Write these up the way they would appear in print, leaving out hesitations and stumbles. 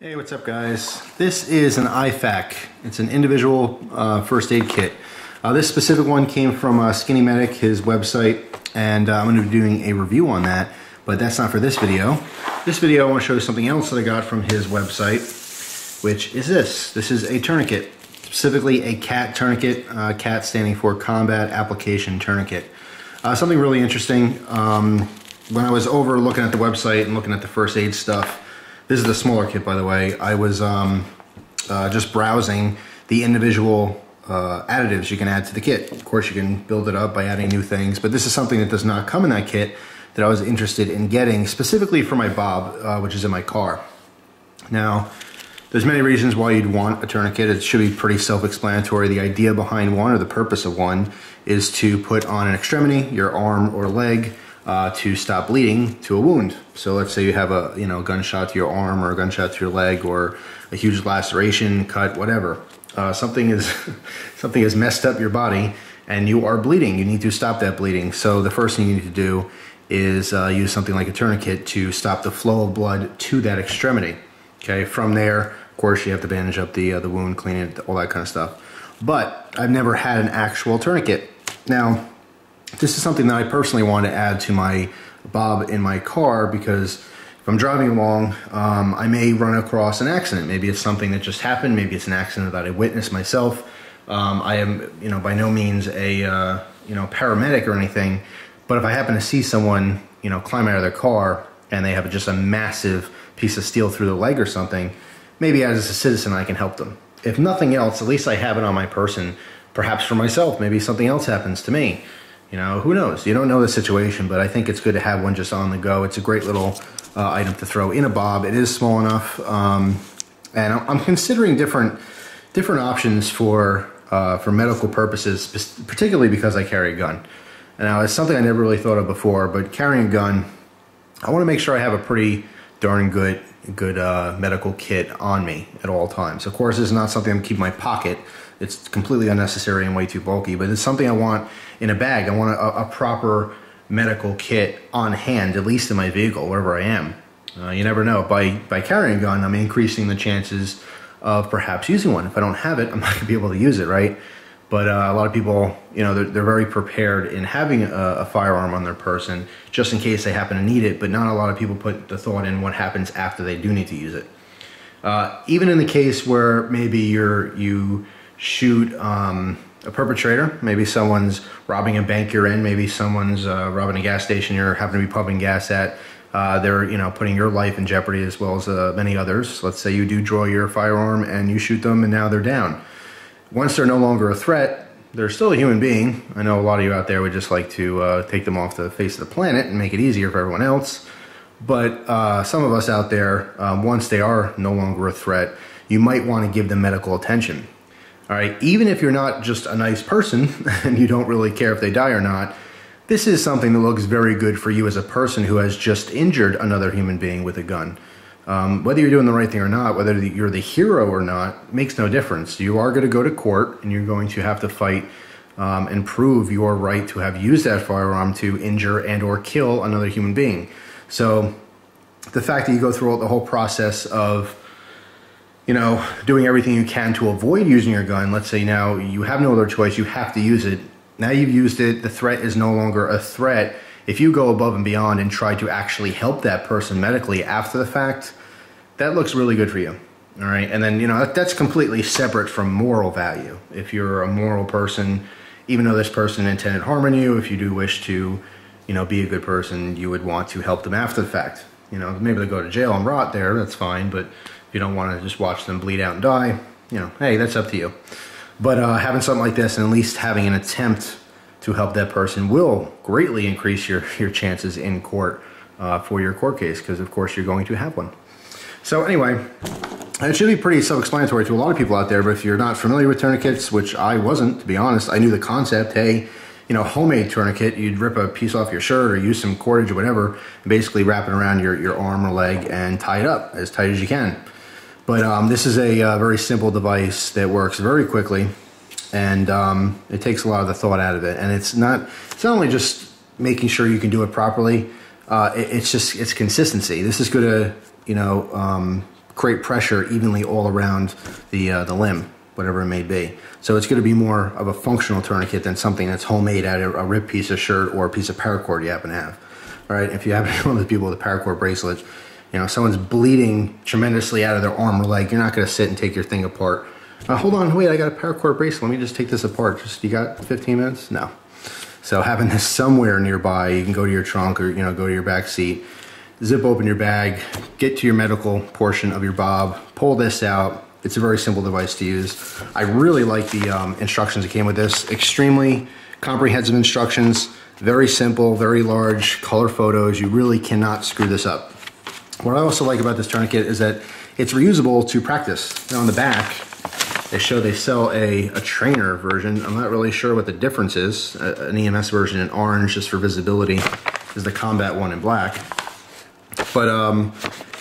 Hey, what's up guys? This is an IFAK. It's an individual first aid kit. This specific one came from Skinny Medic, his website, and I'm going to be doing a review on that, but that's not for this video. This video I want to show you something else that I got from his website, which is this. This is a tourniquet, specifically a CAT tourniquet, CAT standing for Combat Application Tourniquet. Something really interesting. When I was over looking at the website and looking at the first aid stuff, this is the smaller kit, by the way. I was just browsing the individual additives you can add to the kit. Of course, you can build it up by adding new things, but this is something that does not come in that kit that I was interested in getting, specifically for my bob, which is in my car. Now, there's many reasons why you'd want a tourniquet. It should be pretty self-explanatory. The idea behind one, or the purpose of one, is to put on an extremity, your arm or leg, to stop bleeding to a wound. So let's say you have a gunshot to your arm or a gunshot to your leg or a huge laceration, cut, whatever. Something has messed up your body and you are bleeding. You need to stop that bleeding. So the first thing you need to do is use something like a tourniquet to stop the flow of blood to that extremity. Okay, from there, of course, you have to bandage up the wound, clean it, all that kind of stuff. But I've never had an actual tourniquet. Now, this is something that I personally want to add to my bob in my car, because if I'm driving along, I may run across an accident. Maybe it's something that just happened. Maybe it's an accident that I witnessed myself. I am, by no means a, paramedic or anything. But if I happen to see someone, climb out of their car and they have just a massive piece of steel through the leg or something, maybe as a citizen I can help them. If nothing else, at least I have it on my person. Perhaps for myself, maybe something else happens to me. Who knows? You don't know the situation, but I think it's good to have one just on the go. It's a great little item to throw in a bob. It is small enough, and I'm considering different options for medical purposes, particularly because I carry a gun. Now, it's something I never really thought of before, but carrying a gun, I want to make sure I have a pretty darn good medical kit on me at all times. Of course, this is not something I'm keeping in my pocket. It's completely unnecessary and way too bulky, but it's something I want in a bag. I want a proper medical kit on hand, at least in my vehicle, wherever I am. You never know. By carrying a gun, I'm increasing the chances of perhaps using one. If I don't have it, I'm not going to be able to use it, right? But a lot of people, they're very prepared in having a firearm on their person, just in case they happen to need it, but not a lot of people put the thought in what happens after they do need to use it. Even in the case where maybe you shoot a perpetrator, maybe someone's robbing a bank you're in, maybe someone's robbing a gas station you're happen to be pumping gas at, they're putting your life in jeopardy as well as many others. Let's say you do draw your firearm and you shoot them and now they're down. Once they're no longer a threat, they're still a human being. I know a lot of you out there would just like to take them off the face of the planet and make it easier for everyone else. But some of us out there, once they are no longer a threat, you might want to give them medical attention. All right, even if you're not just a nice person and you don't really care if they die or not, this is something that looks very good for you as a person who has just injured another human being with a gun. Whether you're doing the right thing or not, whether you're the hero or not, makes no difference. You are going to go to court and you're going to have to fight and prove your right to have used that firearm to injure and or kill another human being. So the fact that you go through the whole process of doing everything you can to avoid using your gun. Let's say now you have no other choice, you have to use it. Now you've used it, the threat is no longer a threat. If you go above and beyond and try to actually help that person medically after the fact, that looks really good for you. All right, and then, that's completely separate from moral value. If you're a moral person, even though this person intended harm on you, if you do wish to, be a good person, you would want to help them after the fact. Maybe they go to jail and rot there, that's fine, but you don't want to just watch them bleed out and die, hey, that's up to you. But having something like this and at least having an attempt to help that person will greatly increase your chances in court for your court case, because of course you're going to have one. So anyway, it should be pretty self-explanatory to a lot of people out there, but if you're not familiar with tourniquets, which I wasn't, to be honest, I knew the concept, hey, homemade tourniquet, you'd rip a piece off your shirt or use some cordage or whatever, and basically wrap it around your arm or leg and tie it up as tight as you can. But this is a very simple device that works very quickly, and it takes a lot of the thought out of it. And it's not only just making sure you can do it properly, it's consistency. This is going to create pressure evenly all around the limb, whatever it may be. So it's going to be more of a functional tourniquet than something that's homemade out of a ripped piece of shirt or a piece of paracord you happen to have. All right, if you happen to be one of the people with a paracord bracelet, you know, someone's bleeding tremendously out of their arm or leg, you're not going to sit and take your thing apart. Hold on, wait, I got a paracord bracelet. Let me just take this apart. You got 15 minutes? No. So having this somewhere nearby, you can go to your trunk or, you know, go to your back seat, zip open your bag, get to your medical portion of your bob, pull this out. It's a very simple device to use. I really like the instructions that came with this. Extremely comprehensive instructions, very simple, very large, color photos. You really cannot screw this up. What I also like about this tourniquet is that it's reusable to practice. Now on the back, they sell a trainer version. I'm not really sure what the difference is. An EMS version in orange, just for visibility, is the combat one in black. But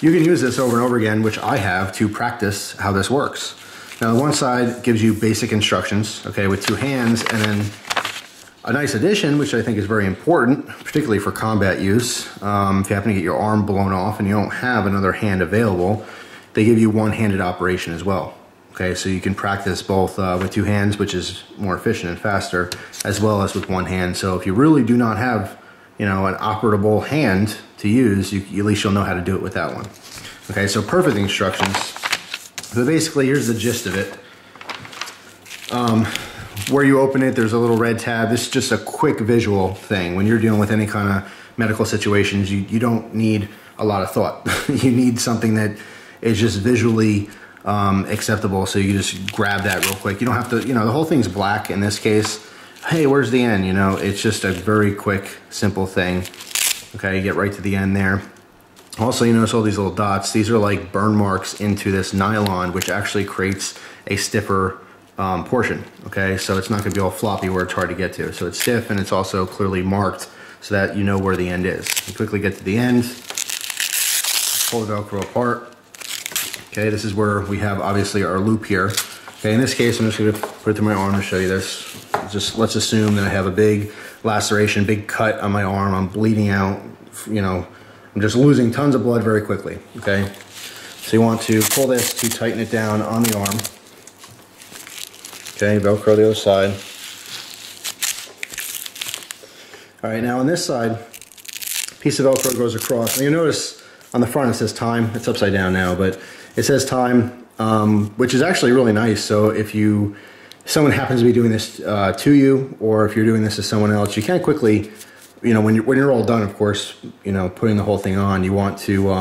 you can use this over and over again, which I have, to practice how this works. Now, one side gives you basic instructions, okay, with two hands, and then a nice addition, which I think is very important, particularly for combat use. If you happen to get your arm blown off and you don't have another hand available, they give you one-handed operation as well. Okay, so you can practice both with two hands, which is more efficient and faster, as well as with one hand. So if you really do not have, you know, an operable hand to use, at least you'll know how to do it with that one. Okay, so perfect instructions. So basically, here's the gist of it. Where you open it, there's a little red tab. This is just a quick visual thing. When you're dealing with any kind of medical situations, you don't need a lot of thought. You need something that is just visually acceptable, so you just grab that real quick. You don't have to, you know, the whole thing's black in this case. Hey, where's the end? You know, it's just a very quick, simple thing. Okay, you get right to the end there. Also, you notice all these little dots. These are like burn marks into this nylon, which actually creates a stiffer portion. Okay, so it's not going to be all floppy where it's hard to get to. So it's stiff, and it's also clearly marked so that you know where the end is. You quickly get to the end, pull the Velcro apart. Okay, this is where we have obviously our loop here. Okay, in this case, I'm just going to put it through my arm to show you this. Just let's assume that I have a big laceration, big cut on my arm. I'm bleeding out, you know, I'm just losing tons of blood very quickly. Okay, so you want to pull this to tighten it down on the arm. Okay, Velcro the other side. All right, now on this side, piece of Velcro goes across. And you notice on the front it says time. It's upside down now, but it says time, which is actually really nice. So if someone happens to be doing this to you, or if you're doing this to someone else, you can quickly, you know, when you're all done, of course, you know, putting the whole thing on, you want to,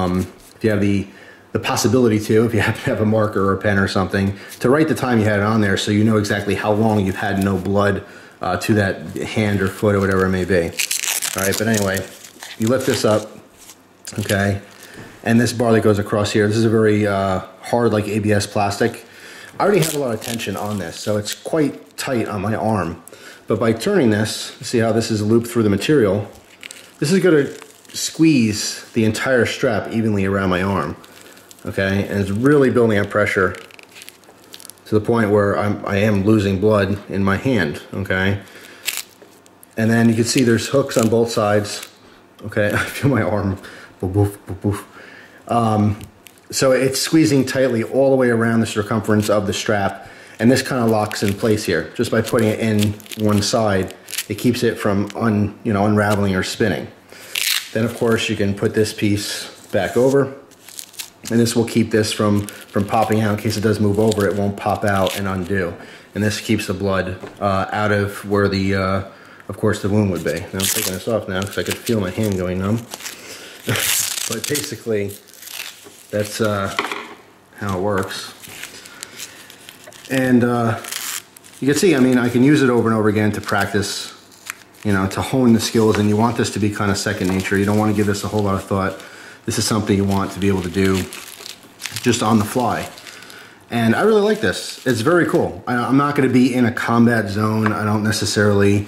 if you have the possibility to, if you happen to have a marker or a pen or something, to write the time you had it on there, so you know exactly how long you've had no blood to that hand or foot or whatever it may be. All right, but anyway, you lift this up, okay, and this bar that goes across here, this is a very hard, like ABS plastic. I already have a lot of tension on this, so it's quite tight on my arm. But by turning this, see how this is looped through the material, this is going to squeeze the entire strap evenly around my arm. Okay, and it's really building up pressure to the point where I am losing blood in my hand. Okay, and then you can see there's hooks on both sides. Okay, I feel my arm. Boof, boof, boof, boof. So it's squeezing tightly all the way around the circumference of the strap, and this kind of locks in place here. Just by putting it in one side, it keeps it from unraveling or spinning. Then of course you can put this piece back over, and this will keep this from popping out. In case it does move over, it won't pop out and undo. And this keeps the blood out of where the, of course, the wound would be. Now I'm taking this off now because I could feel my hand going numb. But basically, that's how it works. And you can see, I mean, I can use it over and over again to practice, you know, to hone the skills, and you want this to be kind of second nature. You don't want to give this a whole lot of thought. This is something you want to be able to do just on the fly. And I really like this. It's very cool. I'm not going to be in a combat zone. I don't necessarily,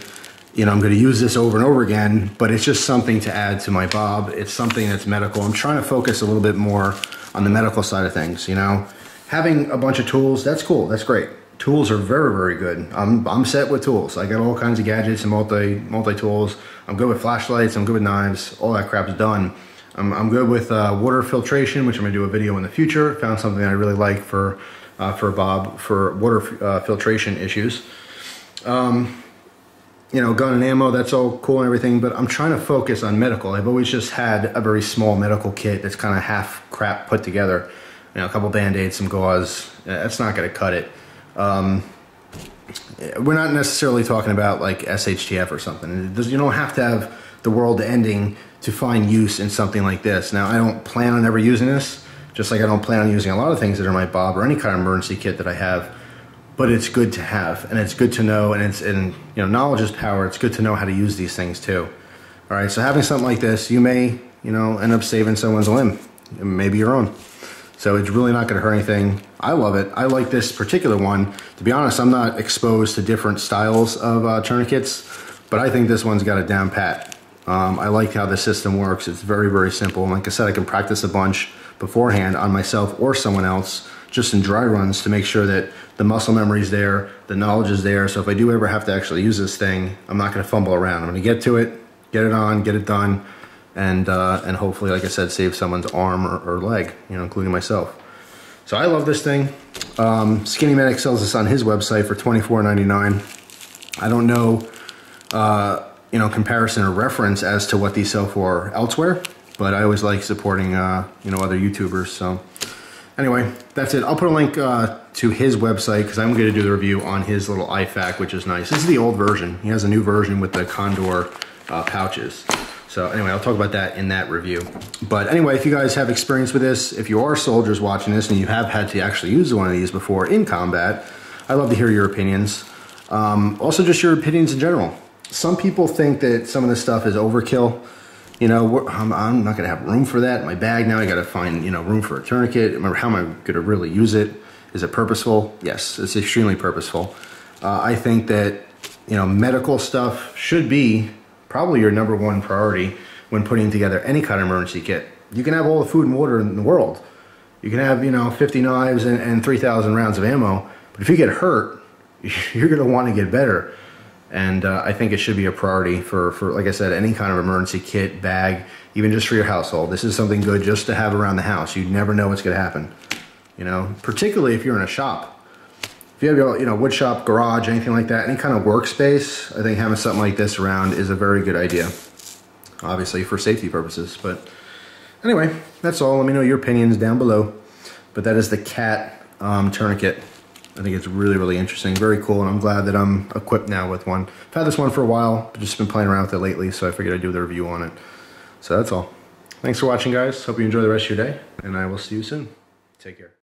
you know, I'm going to use this over and over again, but it's just something to add to my bob. It's something that's medical. I'm trying to focus a little bit more on the medical side of things, you know. Having a bunch of tools, that's cool, that's great. Tools are very, very good. I'm set with tools. I got all kinds of gadgets and multi-tools. I'm good with flashlights, I'm good with knives, all that crap's done. I'm good with water filtration, which I'm gonna do a video in the future. Found something I really like for Bob for water filtration issues. You know, gun and ammo, that's all cool and everything, but I'm trying to focus on medical. I've always just had a very small medical kit that's kind of half crap put together. You know, a couple Band-Aids, some gauze. That's not gonna cut it. We're not necessarily talking about like SHTF or something. You don't have to have the world ending to find use in something like this. Now, I don't plan on ever using this, just like I don't plan on using a lot of things that are in my Bob or any kind of emergency kit that I have. But it's good to have, and it's good to know, and you know, knowledge is power. It's good to know how to use these things too. All right, so having something like this, you may, you know, end up saving someone's limb, maybe your own. So it's really not going to hurt anything. I love it. I like this particular one. To be honest, I'm not exposed to different styles of tourniquets, but I think this one's got it down pat. I like how the system works. It's very, very simple. And like I said, I can practice a bunch beforehand on myself or someone else, just in dry runs, to make sure that the muscle memory's there, the knowledge is there. So if I do ever have to actually use this thing, I'm not going to fumble around. I'm going to get to it, get it on, get it done, and hopefully, like I said, save someone's arm or leg, you know, including myself. So I love this thing. Skinny Medic sells this on his website for $24.99. I don't know, you know, comparison or reference as to what these sell for elsewhere, but I always like supporting, you know, other YouTubers. So anyway, that's it. I'll put a link to his website because I'm going to do the review on his little IFAK, which is nice. This is the old version. He has a new version with the Condor pouches. So anyway, I'll talk about that in that review. But anyway, if you guys have experience with this, if you are soldiers watching this and you have had to actually use one of these before in combat, I'd love to hear your opinions. Also just your opinions in general. Some people think that some of this stuff is overkill. You know, I'm not gonna have room for that in my bag now. I gotta find, you know, room for a tourniquet. Remember, how am I gonna really use it? Is it purposeful? Yes, it's extremely purposeful. I think that, you know, medical stuff should be probably your #1 priority when putting together any kind of emergency kit. You can have all the food and water in the world. You can have, you know, 50 knives and 3,000 rounds of ammo, but if you get hurt, you're gonna wanna get better. And I think it should be a priority for, like I said, any kind of emergency kit, bag, even just for your household. This is something good just to have around the house. You never know what's gonna happen, you know, particularly if you're in a shop. If you have your, you know, wood shop, garage, anything like that, any kind of workspace, I think having something like this around is a very good idea. Obviously for safety purposes, but anyway, that's all. Let me know your opinions down below. But that is the cat tourniquet. I think it's really, really interesting, very cool, and I'm glad that I'm equipped now with one. I've had this one for a while, but just been playing around with it lately, so I figured I'd do the review on it. So that's all. Thanks for watching, guys. Hope you enjoy the rest of your day, and I will see you soon. Take care.